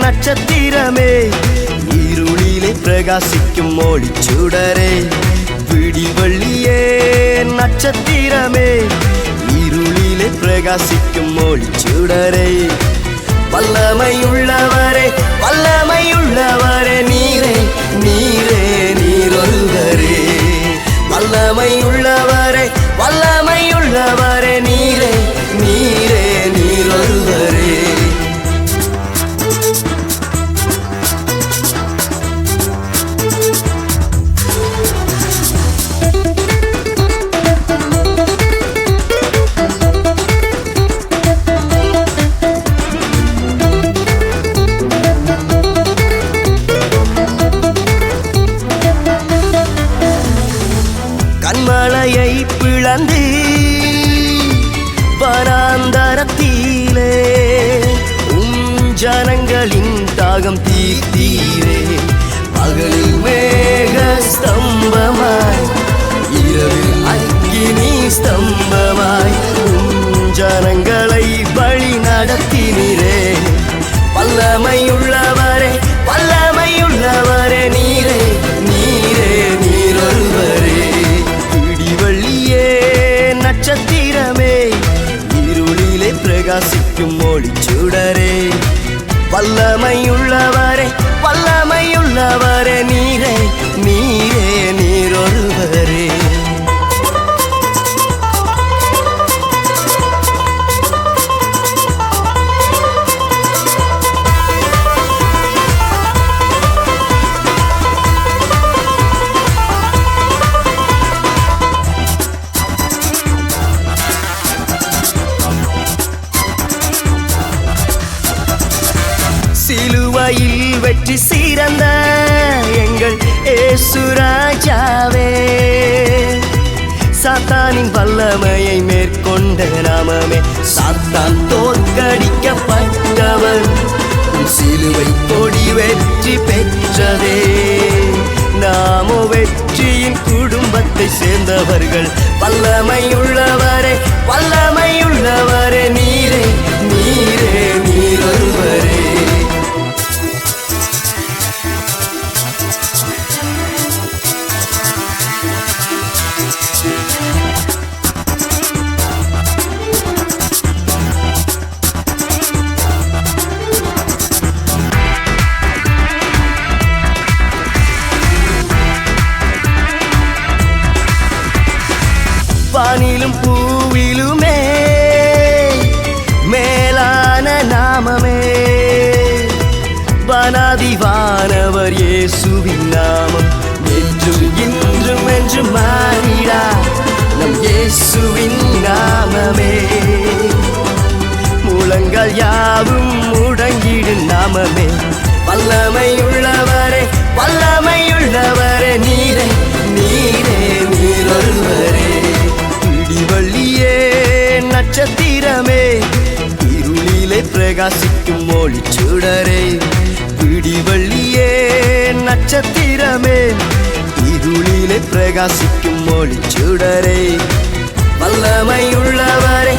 நட்சத்திரமே இருளிலே பிரகாசிக்கும் ஒளிச்சுடரே, விடிவெள்ளியே நட்சத்திரமே இருளிலே பிரகாசிக்கும் ஒளிச்சுடரே, வல்லமையுள்ளவரே வல்லமையுள்ளவரே நீரே நீரே நீரொருவரே, வல்லமையுள்ளவரே வல்லமையுள்ளவரே நீரே நீரே நீரொருவரே. கண்மலையை பிளந்து வனாந்தரத்திலே ஜனங்களின் தாகம் தீர்த்தீரே, பகலில் மேக ஸ்தம்பமாய் இரவில் அக்கினி ஸ்தம்பமாய் ஜனங்களை வழி நடத்தினீரே, வல்லமையுள்ளவரே வல்லமையுள்ளவரே நீரே நீரே நீரொருவரே, நட்சத்திரமே இருளிலே பிரகாசிக்கும் ஒளிச்சுடரே, வல்லமையுள்ளவரே வல்லமையுள்ளவரே நீரே நீரே நீரொருவரே. சிலுவையில் வெற்றி சிறந்த எங்கள் இயேசு ராஜாவே, சாத்தானின் வல்லமையை மேற்கொண்ட நாமமே, சாத்தான் தோற்கடிக்கப்பட்டவர், சிலுவை கொடி வெற்றி பெற்றதே, நாமோ வெற்றியின் குடும்பத்தை சேர்ந்தவர்கள், வல்லமையுள்ளவரே வல்லமையுள்ளவரே நீரே நீரே நீரொருவரே. வானிலும் பூவிலுமே மேலான நாமமே, வானாதிவானவர் இயேசுவின் நாமம், என்றும் இன்றும் என்றும் மாறிடா நம் இயேசுவின் நாமமே, முழங்கால் யாவும் முடங்கிடும் நாமமே, வல்லமையுள்ளவரே வல்லமையுள்ளவரே நீரே நீரே நீரொருவரே, விடிவெள்ளியே நட்சத்திரமே இருளிலே பிரகாசிக்கும் ஒளிச்சுடரே, விடிவெள்ளியே நட்சத்திரமே இருளிலே பிரகாசிக்கும் ஒளிச்சுடரே, வல்லமையுள்ளவரே